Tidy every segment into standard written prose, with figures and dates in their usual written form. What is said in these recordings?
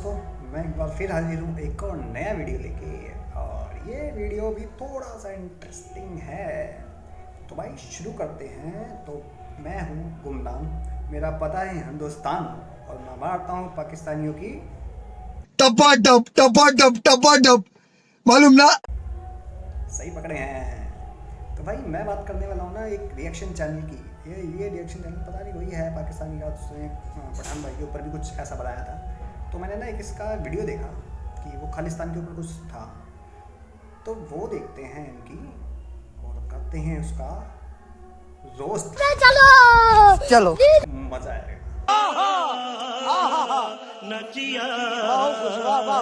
दोस्तों, मैं एक बार फिर हाजिर हूँ एक और नया वीडियो लेके। और ये वीडियो भी थोड़ा सा इंटरेस्टिंग है, तो भाई शुरू करते हैं। तो मैं हूँ गुमनाम, मेरा पता है हिंदुस्तान, और मैं मारता हूँ पाकिस्तानियों की टपाटप टपाटप टपाटप, मालूम ना। सही पकड़े हैं। तो भाई मैं बात करने वाला हूँ ना एक रिएक्शन चैनल की। ये रिएक्शन चैनल पता नहीं वही है पाकिस्तानी का, उसने पठान भाई के ऊपर भी कुछ ऐसा बनाया था। तो मैंने ना एक इसका वीडियो देखा कि वो खालिस्तान के ऊपर कुछ था, तो वो देखते हैं इनकी और करते हैं उसका रोस्ट। चलो चलो मजा आएगा।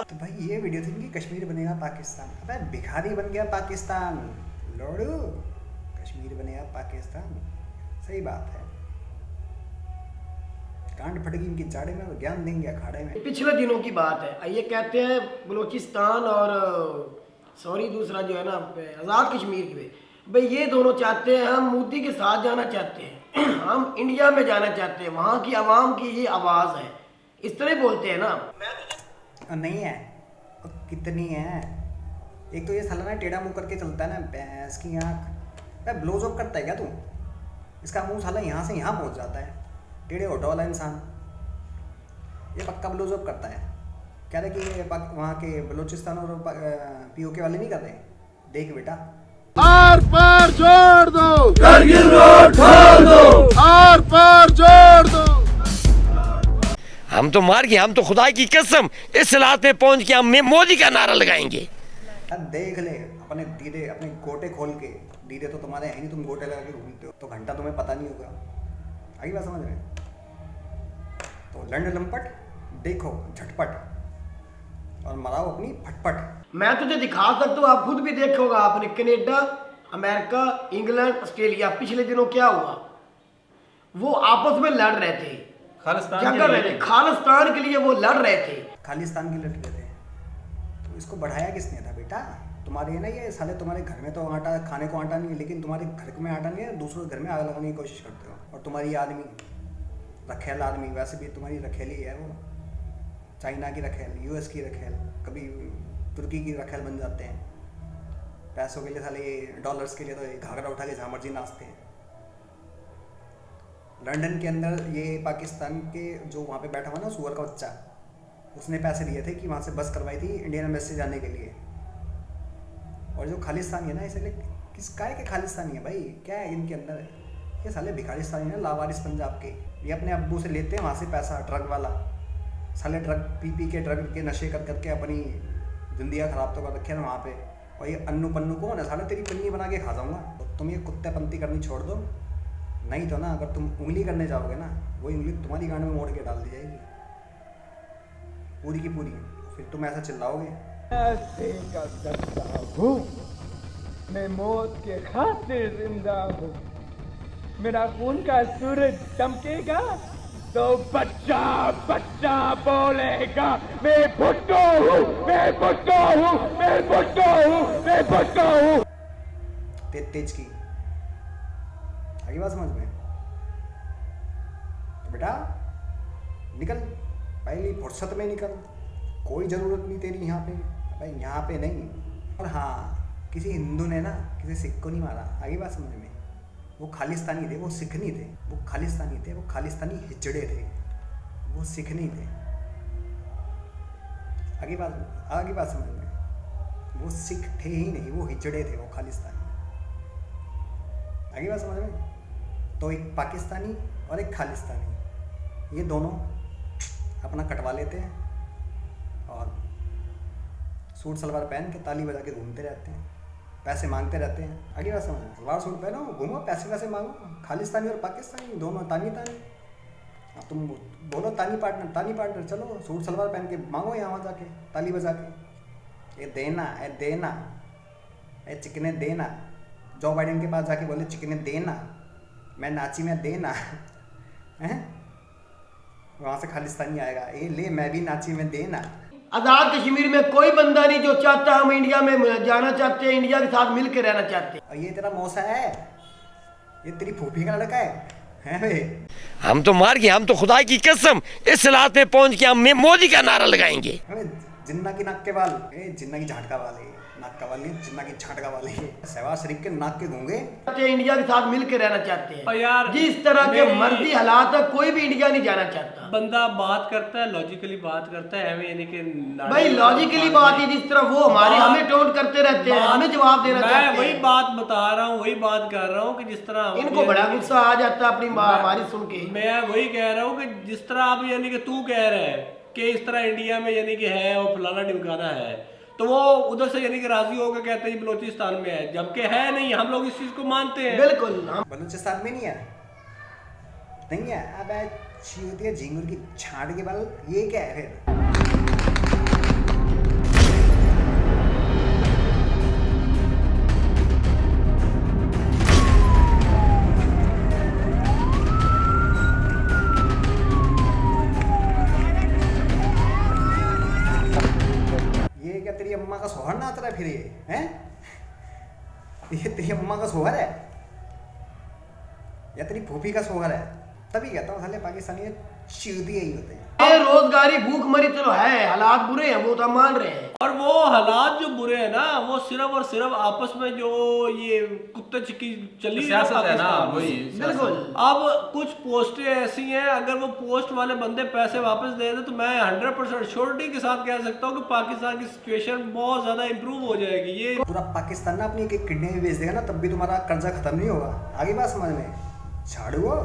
तो भाई ये वीडियो थी इनकी, कश्मीर बनेगा पाकिस्तान। अबे भिखारी बन गया पाकिस्तान, लोड़ू कश्मीर बनेगा पाकिस्तान। सही बात है, कांड फटेगी इनकी जाड़े में और ज्ञान देंगे अखाड़े में। पिछले दिनों की बात है, ये कहते हैं बलूचिस्तान और सॉरी दूसरा जो है ना आज़ाद कश्मीर के भाई, ये दोनों चाहते हैं, हम मोदी के साथ जाना चाहते हैं, हम इंडिया में जाना चाहते हैं, वहाँ की आवाम की ये आवाज़ है, इस तरह बोलते हैं ना। नहीं है, कितनी है। एक तो ये साला ना टेढ़ा मुंह करके चलता है ना, भैंस की आँख। भाई ब्लोज अप करता है क्या तू? इसका मुंह साला यहाँ से यहाँ पहुँच जाता है। टेढ़े होठों वाला इंसान ये पक्का ब्लोज अप करता है। कह रहे कि ये वहाँ के बलूचिस्तान और पीओके वाले नहीं कर रहे। देख बेटा, आर पार जोड़ दो, करगिल रोड खोल दो, आर पार जोड़ दो। हम तो मार गए, हम तो खुदा की कसम इस हालात में पहुंच के हम मोदी का नारा लगाएंगे। देख ले अपने दीदे, अपने गोटे खोल के। दीदे तो तुम्हारे है नहीं, तुम गोटे लगा के घूमते हो, तो घंटा तुम्हें पता नहीं होगा। आगे बात समझ में? तो लंड लंपट देखो झटपट और मराओ अपनी फटपट। मैं तुझे दिखा सकता हूँ, आप खुद भी देखोगा आपने, कनेडा, अमेरिका, इंग्लैंड, ऑस्ट्रेलिया, पिछले दिनों क्या हुआ, वो आपस में लड़ रहे थे, खालिस्तान के लिए वो लड़ रहे थे, खालिस्तान की लड़ रहे थे। तो इसको बढ़ाया किसने था बेटा? तुम्हारे ना ये साले, तुम्हारे घर में तो आटा, खाने को आटा नहीं है, लेकिन तुम्हारे घर में आटा नहीं है, दूसरों घर में आग लगाने की कोशिश करते हो। और तुम्हारी आदमी रखेल आदमी, वैसे भी तुम्हारी रखेली है वो, चाइना की रखेल, यूएस की रखेल, कभी तुर्की की रखेल बन जाते हैं। पैसों के लिए साले, डॉलर्स के लिए तो घाघरा उठा के जहाँ मर्जी नाचते हैं। लंदन के अंदर ये पाकिस्तान के जो वहाँ पे बैठा हुआ ना सुअर का बच्चा, उसने पैसे दिए थे कि वहाँ से बस करवाई थी इंडियन एम्बेसी जाने के लिए। और जो खालिस्तानी है ना, इसलिए किस काय के खालिस्तानी है भाई? क्या है इनके अंदर? ये साले भिखारिस्तानी है, लावारिस पंजाब के। ये अपने अब्बू से लेते हैं वहाँ से पैसा, ड्रग वाला। साले ड्रग पी के, ड्रग के नशे कर करके अपनी जिंदगी ख़राब तो कर रखे हैं वहाँ पे। और ये अन्नू पन्नू को ना साले तेरी पन्नी बना के खा जाऊँगा। तो तुम ये कुत्तेपंती करनी छोड़ दो, नहीं तो ना अगर तुम उंगली करने जाओगे ना, वही उंगली तुम्हारी गांड में मोड़ के डाल दी जाएगी पूरी की पूरी। फिर तुम ऐसा चिल्लाओगे, ऐसे का सकता हूँ मैं, मौत के खातिर जिंदा हूँ, मेरा खून का सूरज चमकेगा तो बच्चा बच्चा बोलेगा, मैं भुट्टो हूँ, मैं भुट्टो हूँ, मैं भुट्टो हूँ, मैं भुट्टो हूँ। तेज की आगे बात समझ में? तो बेटा निकल, पहली फुर्सत में निकल, कोई ज़रूरत नहीं तेरी यहाँ पे। भाई यहाँ पे नहीं। और हाँ, किसी हिंदू ने ना किसी सिख को नहीं मारा। आगे बात समझ में? वो खालिस्तानी थे, वो सिख नहीं थे। वो खालिस्तानी थे, वो खालिस्तानी हिजड़े थे, वो सिख नहीं थे। आगे बात समझ में? वो सिख थे ही नहीं, वो हिजड़े थे, वो खालिस्तानी। आगे बात समझ में? तो एक पाकिस्तानी और एक खालिस्तानी, ये दोनों अपना कटवा लेते हैं और सूट सलवार पहन के ताली बजा के घूमते रहते हैं, पैसे मांगते रहते हैं। आगे बात समझ में? सलवार सूट पहनो, घूमो, पैसे वैसे मांगो। खालिस्तानी और पाकिस्तानी दोनों तानी तानी। अब तुम बोलो तानी पार्टनर, चलो सूट सलवार पहन के मांगो यहाँ वहाँ जाके ताली बजा के, ये देना, ये चिकने देना। जो बाइडेन के पास जाके बोले चिकने देना, मैं नाची में देना हैं, वहाँ से खालिस्तानी आएगा, ये ले मैं भी नाची में देना। आज़ाद कश्मीर में कोई बंदा नहीं जो चाहता हम इंडिया में जाना चाहते हैं, इंडिया के साथ मिल के रहना चाहते हैं। और ये तेरा मौसा है, ये तेरी फूफी का लड़का है, हैं भाई? हम तो मार गए, हम तो खुदा की कसम इस हालात में पहुंच के हम मोदी का नारा लगाएंगे। अबे जिन्ना की नाक के बाल, जिन्ना की झाटका वाले, नाक का वाल नहीं, जिन्ना की झाटका वाले, शहबाज शरीफ के नाक के गूंगे। इंडिया के साथ मिलकर रहना चाहते हैं और यार जिस तरह के नहीं- मर्जी हालात है, कोई भी इंडिया नहीं जाना चाहता। बंदा बात करता है लॉजिकली बात करता है, हमें यानी कि भाई लॉजिकली बात है, जिस तरह वो हमारे हमें टोंट करते रहते हैं, हमें जवाब देना चाहते मैं वही हैं। बात बता रहा हूँ, वही बात कर रहा हूँ कि जिस तरह हम- इनको बड़ा गुस्सा आ जाता है अपनी हमारी सुन के। मैं वही कह रहा हूँ कि जिस तरह आप यानी कि तू कह रहा है कि इस तरह इंडिया में यानी कि है और फलाना ढिमकाना है, तो वो उधर से यानी कि राजी होकर कहते हैं बलोचिस्तान में है, जबकि है नहीं। हम लोग इस चीज को मानते हैं। बिल्कुल हम बलूचिस्तान में नहीं है, नहीं है। अब चींटिया झींगुर की छाट के बाल, ये क्या है फिर? ये क्या तेरी अम्मा का सोहर नाच रहा है फिर? ये हैं? ये तेरी अम्मा का सोहर है या तेरी फूफी का सोहर है? तभी कहता हूँ साले पाकिस्तानी चूतिए ही होते हैं। बेरोजगारी भूख मरी चलो है, हालात बुरे हैं वो तो हम मान रहे हैं। और वो हालात जो बुरे हैं ना, वो सिर्फ और सिर्फ आपस में जो ये कुत्ते चिक्की चली सियासत है ना, पाकिस्तान में। वही बिल्कुल अब कुछ पोस्टें ऐसी हैं, अगर वो पोस्ट वाले बंदे पैसे वापस दे दे तो मैं 100% श्योरिटी के साथ कह सकता हूँ कि पाकिस्तान की सिचुएशन बहुत ज्यादा इंप्रूव हो जाएगी। ये पूरा पाकिस्तान ना अपनी एक किडनी भी बेच देगा ना, तब भी तुम्हारा कर्जा खत्म नहीं होगा। आगे बात समझ में? झाड़ू हो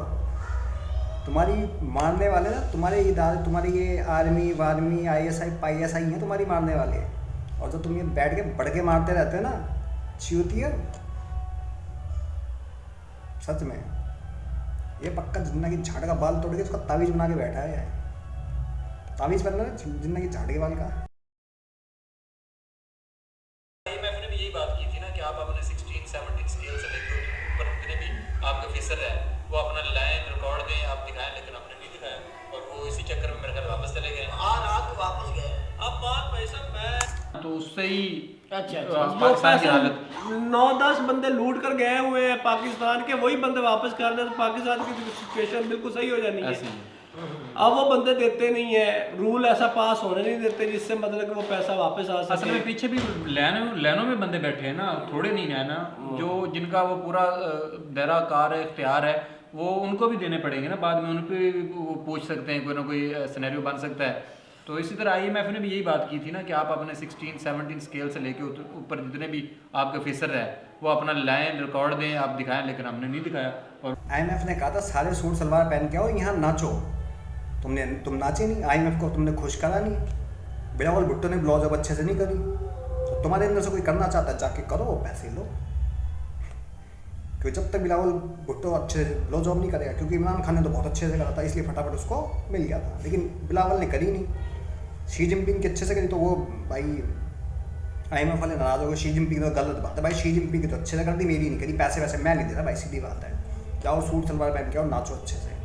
तुम्हारी मारने वाले ना, तुम्हारे इदारे, तुम्हारी ये आर्मी वार्मी ISI PSI हैं तुम्हारी मारने वाले। और जो तुम ये बैठ के बढ़ के मारते रहते हो ना, चूतिया, सच में ये पक्का जिन्ना की झाड़ का बाल तोड़ के उसका तावीज बना के बैठा है। तावीज बनना है जिन्ना की झाड़ के बाल का। IMF ने भी यही बात की थी ना कि आप अपने 16-17 स्केल से लेकर ऊपर जितने भी आपके ऑफिसर है वो अपना लाइन रिकॉर्ड दें, आप दिखाएं, लेकिन आपने नहीं दिखाया और वो इसी चक्कर में मेरे ख्याल वापस चले गए। आज रात को वापस गए। अब बात भाई साहब मैं तो उससे ही अच्छा पाकिस्तान की हालत 9-10 बंदे लूट कर गए हुए हैं पाकिस्तान के, वही बंदे वापस कर रहे हैं तो पाकिस्तान की सिचुएशन बिल्कुल सही हो जानी ऐसी है। है। अब वो बंदे देते नहीं है, रूल ऐसा पास होने नहीं देते जिससे मतलब कि वो पैसा वापस आ असल में सके। पीछे भी लाइनों में बंदे बैठे हैं ना, थोड़े नहीं है ना, जो जिनका वो पूरा दायरा कार है, इख्तियार है, वो उनको भी देने पड़ेंगे ना बाद में, उन पे भी वो पूछ सकते हैं, कोई ना कोई सिनेरियो बन सकता है। तो इसी तरह IMF ने भी यही बात की थी ना कि आप अपने 16-17 स्केल से लेके ऊपर जितने भी आपके ऑफिसर है वो अपना लाइन रिकॉर्ड दें, आप दिखाएं, लेकिन हमने नहीं दिखाया। और IMF ने कहा था सारे सूट सलवार पहन के आओ यहाँ नाचो। तुम नाचे नहीं, IMF को तुमने खुश करा नहीं। बिलावल भुट्टो ने ब्लाउ जॉब अच्छे से नहीं करी, तो तुम्हारे अंदर से कोई करना चाहता है जाके करो, पैसे लो। क्योंकि जब तक बिलावल भुट्टो अच्छे से ब्लाउ जॉब नहीं करेगा, क्योंकि इमरान खान ने तो बहुत अच्छे से करा था इसलिए फटाफट उसको मिल गया था, लेकिन बिलावल ने करी नहीं। शी जिनपिंग के अच्छे से करी तो वो भाई IMF वाले नाराज हो गए। शी जिनपिंग तो गलत बात है भाई, शी जिनपिंग की तो अच्छे से कर दी, मेरी नहीं करी। पैसे वैसे मैं नहीं दे रहा भाई, सीधी बात है। जाओ सूट सलवार पहन के आओ, नाचो अच्छे से।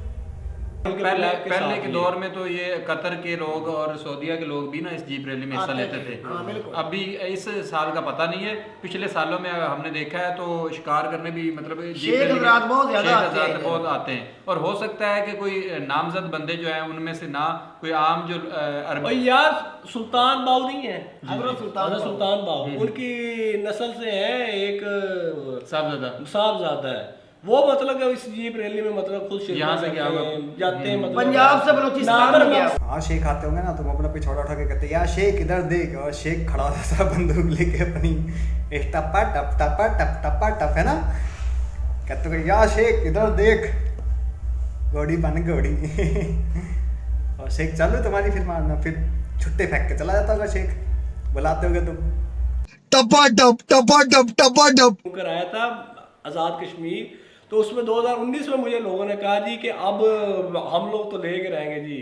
पहले के दौर में तो ये कतर के लोग और सऊदीया के लोग भी ना इस जीप रैली में हिस्सा लेते थे। हाँ, बिल्कुल। अभी इस साल का पता नहीं है, पिछले सालों में हमने देखा है तो शिकार करने भी मतलब जीप शेख रैली में हज़रात बहुत ज़्यादा आते शेख हज़रात हैं। बहुत आते हैं। और हो सकता है कि कोई नामजद बंदे जो हैं उनमें से ना कोई आम जो और अरब यार सुल्तान बाऊ नहीं है, हज़रत सुल्तान बाऊ उनकी नस्ल से है, एक साहबजादा है वो, मतलब कि इस जीप रैली में मतलब खुद यहाँ से क्या होगा? जाते हैं, मतलब पंजाब से बलूचिस्तान में गया। हाँ शेख आते होंगे ना, तुम अपना पिछौड़ा उठा के कहते यार शेख इधर देख, और शेख खड़ा होता था बंदूक लेके अपनी, एक टप्पा टप है ना, कहते हो यार शेख इधर देख, घोड़ी बन घोड़ी और शेख चालू तुम्हारी फिर मारना, फिर छुट्टे फेंक के चला जाता होगा शेख, बुलाते होगे तुम टपा टप कराया था आज़ाद कश्मीर। तो उसमें 2019 में मुझे लोगों ने कहा जी कि अब हम लोग तो लेके रहेंगे जी,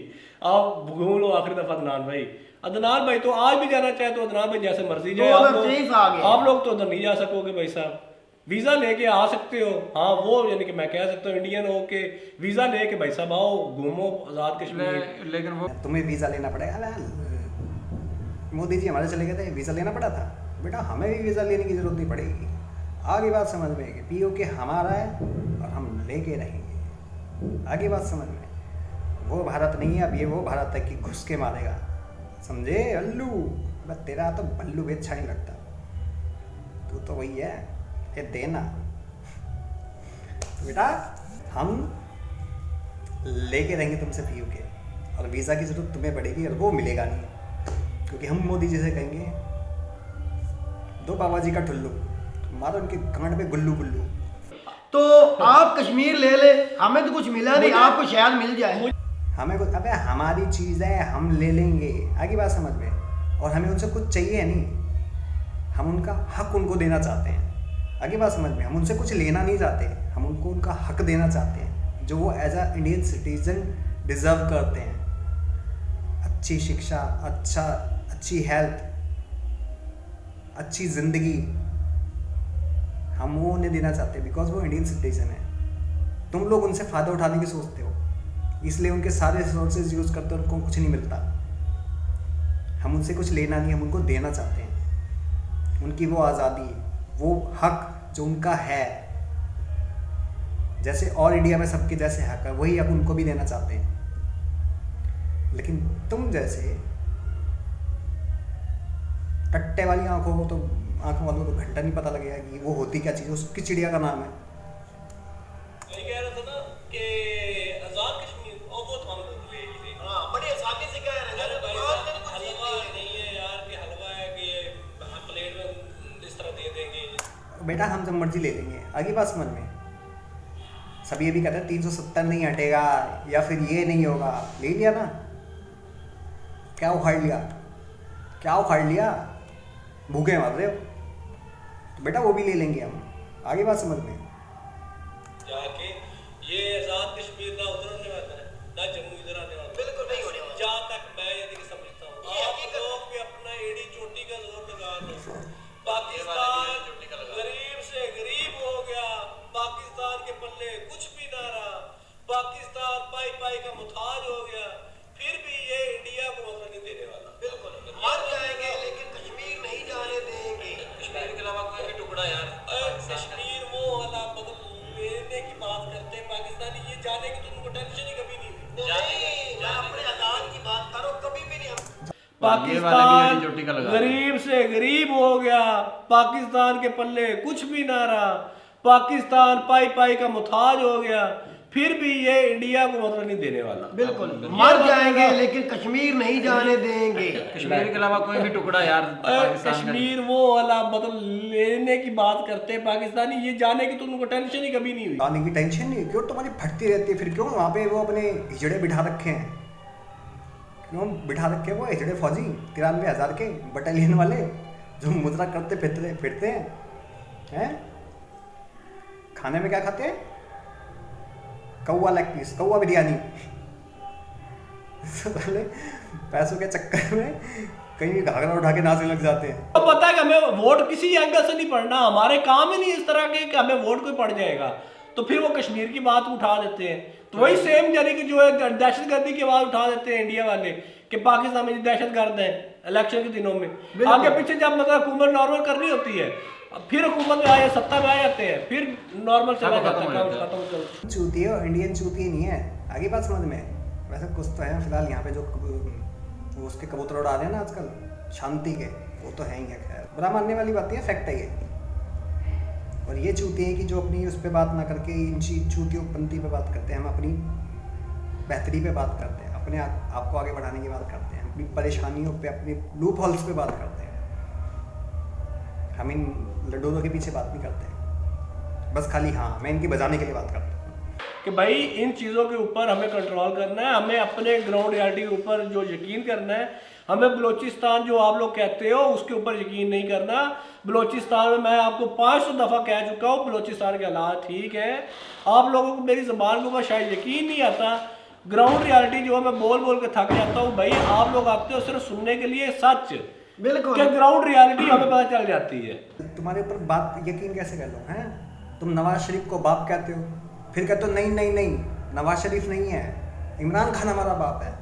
आप घूम लो आखिरी दफा अदनान भाई। अदनान भाई तो आज भी जाना चाहे तो अदनान भाई जैसे मर्जी जाए, 2023 आ गया। आप लोग तो उधर नहीं जा सकोगे भाई साहब, वीजा लेके आ सकते हो। हाँ वो यानी कि मैं कह सकता हूँ इंडियन हो के वीजा लेके भाई साहब आओ, घूमो आज़ाद कश्मीर। लेकिन वो तुम्हें वीज़ा लेना पड़ेगा। मोदी जी हमारे चले गए थे, वीज़ा लेना पड़ा था, बेटा हमें भी वीज़ा लेने की जरूरत नहीं पड़ेगी। आगे बात समझ में कि POK हमारा है और हम लेके रहेंगे। आगे बात समझ में, वो भारत नहीं है अब, ये वो भारत है कि घुस के मारेगा, समझे अल्लू। बस तेरा तो बल्लू भी अच्छा नहीं लगता, तू तो वही है, ये देना। तो बेटा हम लेके रहेंगे तुमसे पीयू के, और वीज़ा की ज़रूरत तुम्हें पड़ेगी और वो मिलेगा नहीं, क्योंकि हम मोदी जी से कहेंगे दो बाबा जी का ठुल्लू, मारो उनके कांड पे गुल्लू गुल्लू। तो आप कश्मीर ले ले, हमें तो कुछ मिला नहीं, आपको शायद मिल जाए। हमें कुछ, अबे हमारी चीज़ है, हम ले लेंगे, आगे बात समझ में। और हमें उनसे कुछ चाहिए नहीं, हम उनका हक उनको देना चाहते हैं, आगे बात समझ में। हम उनसे कुछ लेना नहीं चाहते, हम उनको उनका हक देना चाहते हैं जो वो as a Indian citizen deserve करते हैं। अच्छी शिक्षा, अच्छी हेल्थ, अच्छी ज़िंदगी हम वो उन्हें देना चाहते हैं, बिकॉज वो इंडियन सिटीजन है। तुम लोग उनसे फ़ायदा उठाने की सोचते हो, इसलिए उनके सारे रिसोर्सेज यूज़ करते हो, उनको कुछ नहीं मिलता। हम उनसे कुछ लेना नहीं, हम उनको देना चाहते हैं, उनकी वो आज़ादी, वो हक जो उनका है, जैसे और इंडिया में सबके जैसे हक है, वही हक उनको भी देना चाहते हैं। लेकिन तुम जैसे टट्टे वाली आंखों वालों को घंटा नहीं पता लगेगा कि वो होती क्या चीज़, उसकी चिड़िया का नाम है। मैं कह रहा था ना कि आजाद कश्मीर और वो तो हम लोग ले ही लेंगे। हाँ, बड़ी आसानी से कह रहे हैं, हलवा नहीं है यार कि हलवा है कि प्लेट में इस तरह दे देंगे। बेटा हम जब मर्जी ले लेंगे, आगे बात समझ में। सब ये भी कहते हैं 370 नहीं हटेगा या फिर ये नहीं होगा, ले लिया ना, क्या उखाड़ लिया, भूखे मर रहे हो, तो बेटा वो भी ले लेंगे हम, आगे बात समझ में। जाके ये आजाद कश्मीर ना उधर होने वाला है ना जम्मू इधर आने वाला है। बिल्कुल नहीं होने वाला। जहाँ तक मैं यदि समझता हूँ, आप लोग भी अपना एड़ी चोटी का जोर लगा दो। पाकिस्तान गरीब से गरीब हो गया, पाकिस्तान के पल्ले कुछ भी ना रहा, पाकिस्तान पाई का मुताज हो गया, फिर भी ये इंडिया को मौका नहीं देने वाला। बिल्कुल मर जाएंगे लेकिन कश्मीर नहीं जाने देंगे। कश्मीर के अलावा कोई भी टुकड़ा यार, कश्मीर वो वाला बदल लेने की बात करते हैं पाकिस्तानी, ये जाने की तो उनको टेंशन ही कभी नहीं हुई। मैं अपने आजाद की बात करो, कभी भी नहीं। पाकिस्तान गरीब से गरीब हो गया, पाकिस्तान के पल्ले कुछ भी ना रहा, पाकिस्तान पाई का मुताज हो गया, फिर भी ये इंडिया को मतलब नहीं देने वाला। बिल्कुल मर जाएंगे लेकिन कश्मीर नहीं जाने देंगे। कश्मीर के अलावा कोई भी टुकड़ा यार कश्मीर वो वाला बदल लेने की बात करते हैं पाकिस्तानी, ये जाने की तो उनको टेंशन ही कभी नहीं हुई। आने की टेंशन नहीं, क्यों तुम्हारी फटती रहती है, फिर क्यों वहाँ पे वो अपने हिजड़े बिठा रखे हैं, क्यों बिठा रखे वो हिजड़े फौजी 93,000 के बटालियन वाले जो मुद्रा करते फिरते हैं। खाने में क्या खाते हैं? कौवा लेग पीस, कौवा बिरयानी। पहले पैसों के चक्कर में कहीं भी घाघरा उठा के नाचने लग जाते हैं। तो पता है कि हमें वोट किसी एंगल से नहीं पड़ना, हमारे काम ही नहीं इस तरह के कि हमें वोट कोई पड़ जाएगा, तो फिर वो कश्मीर की बात उठा देते हैं। तो वही सेम यानी कि जो है दहशतगर्दी की आवाज उठा देते हैं इंडिया वाले कि पाकिस्तान में दहशतगर्द है इलेक्शन के दिनों में, आगे पीछे जब मतलब हुकूमत नॉर्मल करनी होती है, फिर हुकूमत में आए, सत्ता में आ जाते हैं, फिर नॉर्मल चला जाता है। चूती है, इंडियन चूती नहीं है, आगे बात समझ में। वैसे कुछ तो है फिलहाल यहाँ पे जो उसके कबूतर उड़ा रहे हैं ना आजकल शांति के, वो तो है ही है, खैर बुरा मानने वाली बात है, फैक्ट है ये। और ये चूती हैं कि जो अपनी उस पर बात ना करके इन चूतियोंपंथी पे बात करते हैं, हम अपनी बेहतरी पे बात करते हैं, अपने आप को आगे बढ़ाने की बात करते हैं, अपनी परेशानियों पे, अपने लूप होल्स पे बात करते हैं। हम इन लड्डूओं के पीछे बात नहीं करते, बस खाली हाँ मैं इनकी बजाने के लिए बात करता हूँ कि भाई इन चीज़ों के ऊपर हमें कंट्रोल करना है, हमें अपने ग्राउंड रियलिटी के ऊपर जो यकीन करना है। हमें बलोचिस्तान जो आप लोग कहते हो उसके ऊपर यकीन नहीं करना। बलोचिस्तान में मैं आपको 500 दफ़ा कह चुका हूँ, बलोचिस्तान के हालात ठीक है, आप लोगों को मेरी ज़बान के ऊपर शायद यकीन नहीं आता। ग्राउंड रियलिटी जो है मैं बोल बोल के थक जाता हूँ। भाई आप लोग आते हो सिर्फ सुनने के लिए, सच बिल्कुल क्या ग्राउंड रियलिटी हमें पता चल जाती है। तुम्हारे ऊपर बात यकीन कैसे कर लो हैं? तुम नवाज शरीफ को बाप कहते हो, फिर कहते हो नहीं नवाज शरीफ नहीं है, इमरान खान हमारा बाप है।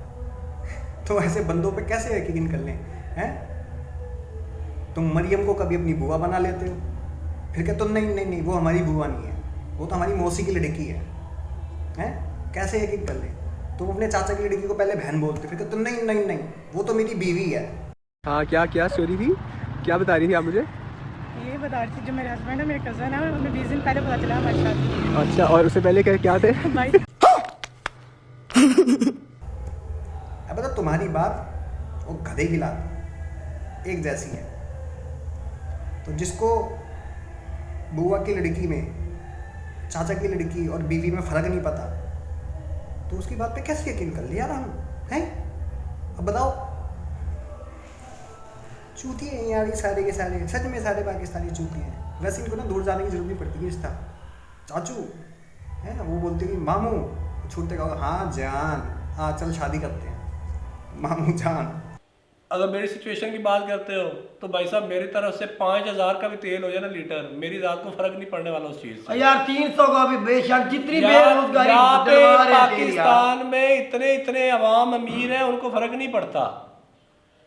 तो ऐसे बंदों पे कैसे यकीन कर लें हैं? तुम मरियम को कभी अपनी बुआ बना लेते हो, फिर कहते हो नहीं वो हमारी बुआ नहीं है, वो तो हमारी मौसी की लड़की है। कैसे यकीन कर ले? तुम अपने चाचा की लड़की को पहले बहन बोलते, फिर कहते नहीं नहीं नहीं वो तो मेरी बीवी है। हाँ, क्या क्या स्टोरी थी, क्या बता रही थी आप मुझे? ये बता रही थी, जो मेरे हस्बैंड है, मेरे कज़न है, हमें 20 दिन पहले पता चला हमारी शादी। अच्छा, और उससे पहले क्या थे? भाई अब बता, तुम्हारी बात वो गधे की लात एक जैसी है। तो जिसको बुआ की लड़की में, चाचा की लड़की और बीवी में फ़र्क नहीं पता, तो उसकी बात पे कैसे यकीन कर लिया हम हैं? अब बताओ, चूती हैं यार ये सारे के सारे, सच में सारे पाकिस्तानी चूती हैं। वैसे इनको ना दूर जाने की जरूरत नहीं पड़ती है। रिश्ता चाचू है ना, वो बोलते कि मामू, छूटते कहो हाँ जान, हाँ चल शादी करते हैं मामू जान। अगर मेरी सिचुएशन की बात करते हो तो भाई साहब मेरी तरफ से 5000 का भी तेल हो जाए ना लीटर, मेरी जात को फर्क नहीं पड़ने वाला उस चीज से। यार 300 का भी बेशक, जितनी यहाँ बेरोजगारी पे दरबार है तेरी यार। पाकिस्तान में इतने इतने अवाम अमीर हैं, उनको फर्क नहीं पड़ता।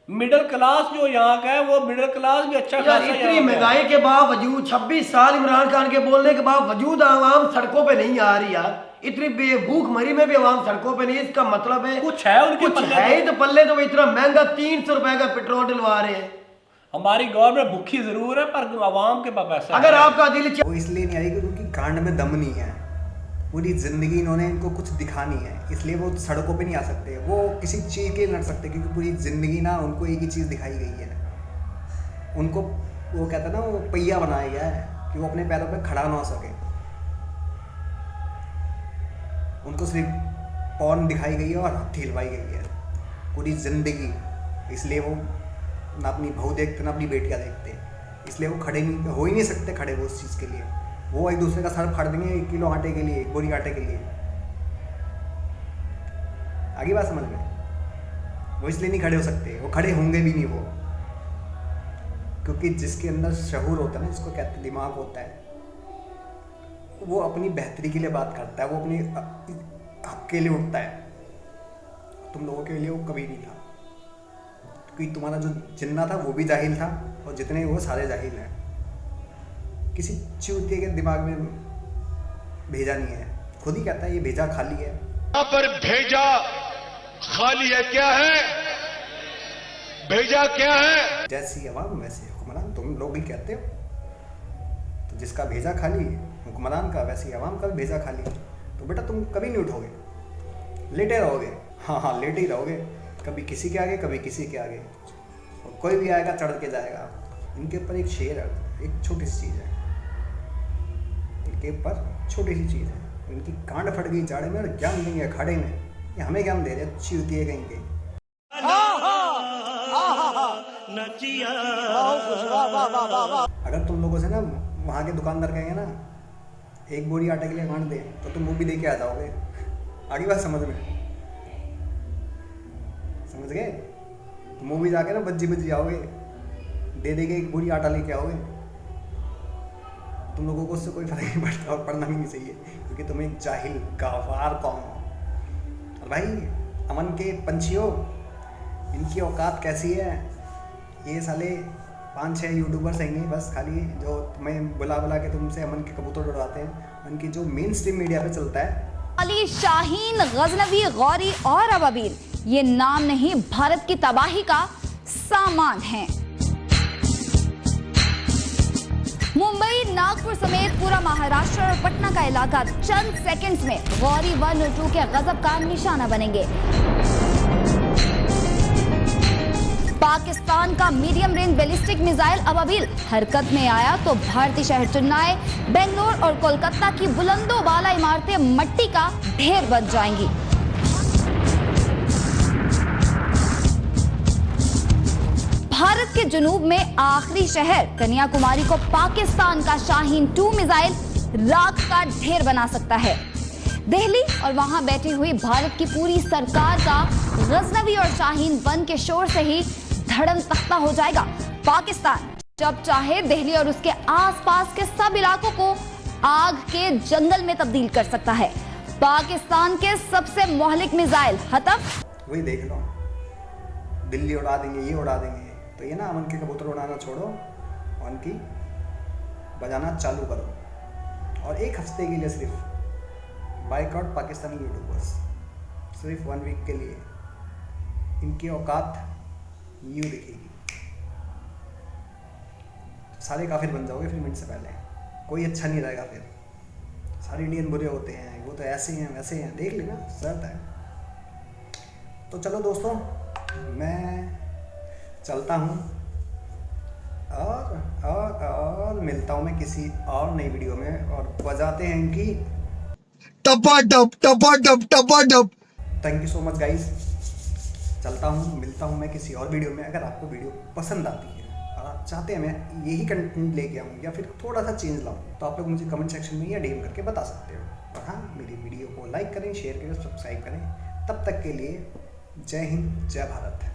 मिडिल क्लास जो यहाँ का है वो मिडिल क्लास भी अच्छा यार खासा इतनी यहाँ का है। महंगाई के बावजूद 26 साल इमरान खान के बोलने के बावजूद आवाम सड़कों पे नहीं आ रही यार। इतनी भूख मरी में भी आवाम सड़कों पे नहीं। इसका मतलब है कुछ है उनके कुछ पल्ले है ही तो पल्ले, तो वो इतना महंगा 300 रुपए का पेट्रोल डलवा रहे हैं। हमारी गवर्नमेंट भूखी जरूर है पर आवाम के पास पैसा अगर है। आपका दिल वो इसलिए नहीं आई कि उनकी कांड में दम नहीं है। पूरी ज़िंदगी इन्होंने इनको कुछ दिखानी है, इसलिए वो सड़कों पे नहीं आ सकते। वो किसी चीज़ के लिए लड़ सकते, क्योंकि पूरी ज़िंदगी ना उनको एक ही चीज़ दिखाई गई है। उनको वो कहते हैं ना, वो पहिया बनाया गया है कि वो अपने पैरों पे खड़ा ना हो सके। उनको सिर्फ पॉर्न दिखाई गई है और हत्थी हिलवाई गई है पूरी ज़िंदगी। इसलिए वो ना अपनी बहू देखते ना अपनी बेटियाँ देखते, इसलिए वो खड़े नहीं हो ही नहीं सकते खड़े वो उस चीज़ के लिए। वो एक दूसरे का सर फाड़ देंगे 1 किलो आटे के लिए, 1 बोरी आटे के लिए। आगे बात समझ में? वो इसलिए नहीं खड़े हो सकते, वो खड़े होंगे भी नहीं वो, क्योंकि जिसके अंदर शऊर होता है ना, जिसको कहते हैं दिमाग होता है, वो अपनी बेहतरी के लिए बात करता है, वो अपने हक के लिए उठता है। तुम लोगों के लिए वो कभी नहीं था, क्योंकि तुम्हारा जो जिन्ना था वो भी जाहिल था, और जितने वो सारे जाहिल हैं। किसी चूतिए के दिमाग में भेजा नहीं है, खुद ही कहता है ये भेजा खाली है। यहाँ पर भेजा खाली है, क्या है भेजा, क्या है? जैसी अवाम वैसे हुक्मरान, तुम लोग ही कहते हो। तो जिसका भेजा खाली हुक्मरान का, वैसी अवाम का भी भेजा खाली। तो बेटा तुम कभी नहीं उठोगे, लेटे रहोगे। हाँ लेटे ही रहोगे, कभी किसी के आगे कभी किसी के आगे, और कोई भी आएगा चढ़ के जाएगा। इनके ऊपर एक शेर है, एक छोटी सी चीज़ है, इनके ऊपर छोटी सी चीज़ है, इनकी कांड फट गई जाड़े में और ज्ञान देंगे अखाड़े में। ये हमें ज्ञान दे रहे अच्छी होती है कहीं के। अगर तुम लोगों से ना वहाँ के दुकानदार कहेंगे ना 1 बोरी आटे के लिए कांड दे, तो तुम वो भी दे के आ जाओगे। आगे बात समझ में? समझ गए? तुम वो भी जाके ना बज्जी आओगे, दे देंगे 1 बोरी आटा लेके आओगे। तुम लोगों को उससे कोई फर्क नहीं पड़ता, और पढ़ना भी नहीं चाहिए, क्योंकि तुम एक जाहिल गवार कौम हो। और भाई अमन के पंछियों, इनकी औकात कैसी है? ये साले 5-6 यूट्यूबर्स हैं बस खाली, जो तुम्हें बुला के तुमसे अमन के कबूतर उड़ाते हैं। उनकी जो मेन स्ट्रीम मीडिया पे चलता है, अली, शाहीन, गजनवी, गौरी और अबाबील, ये नाम नहीं भारत की तबाही का सामान है। मुंबई, नागपुर समेत पूरा महाराष्ट्र और पटना का इलाका चंद सेकंड्स में गौरी 1 और 2 के गजब का निशाना बनेंगे। पाकिस्तान का medium range ballistic missile Ababeel हरकत में आया तो भारतीय शहर चेन्नई, बेंगलोर और कोलकाता की बुलंदो बाला इमारतें मट्टी का ढेर बन जाएंगी। भारत के जुनूब में आखिरी शहर कन्याकुमारी को पाकिस्तान का शाहीन 2 मिसाइल राख का ढेर बना सकता है। दिल्ली और वहां बैठी हुई भारत की पूरी सरकार का गजनवी और शाहीन 1 के शोर से ही धड़म तख्ता हो जाएगा। पाकिस्तान जब चाहे दिल्ली और उसके आसपास के सब इलाकों को आग के जंगल में तब्दील कर सकता है। पाकिस्तान के सबसे मोहलिक मिसाइल हतफ, वही देख लो, दिल्ली उड़ा देंगे, ये उड़ा देंगे। तो ये ना अमन के कबूतर उड़ाना छोड़ो, उनकी बजाना चालू करो, और 1 हफ्ते के लिए सिर्फ बाइकआउट पाकिस्तानी यूट्यूबर्स, सिर्फ 1 वीक के लिए। इनकी औकात यूँ दिखेगी। सारे काफिर बन जाओगे फिर मिनट से पहले, कोई अच्छा नहीं रहेगा फिर। सारे इंडियन बुरे होते हैं, वो तो ऐसे हैं वैसे हैं, देख लेना शर्त है। तो चलो दोस्तों, मैं चलता हूँ और मिलता हूँ मैं किसी और नई वीडियो में, और बजाते हैं इनकी टपाटप टपाटप टपाटप। Thank you so much guys. चलता हूँ, मिलता हूँ मैं किसी और वीडियो में। अगर आपको वीडियो पसंद आती है और आप चाहते हैं मैं यही कंटेंट लेके आऊँ या फिर थोड़ा सा चेंज लाऊँ, तो आप लोग मुझे कमेंट सेक्शन में या डीएम करके बता सकते हो। और हाँ, मेरी वीडियो को लाइक करें, शेयर करें, सब्सक्राइब करें। तब तक के लिए जय हिंद, जय भारत।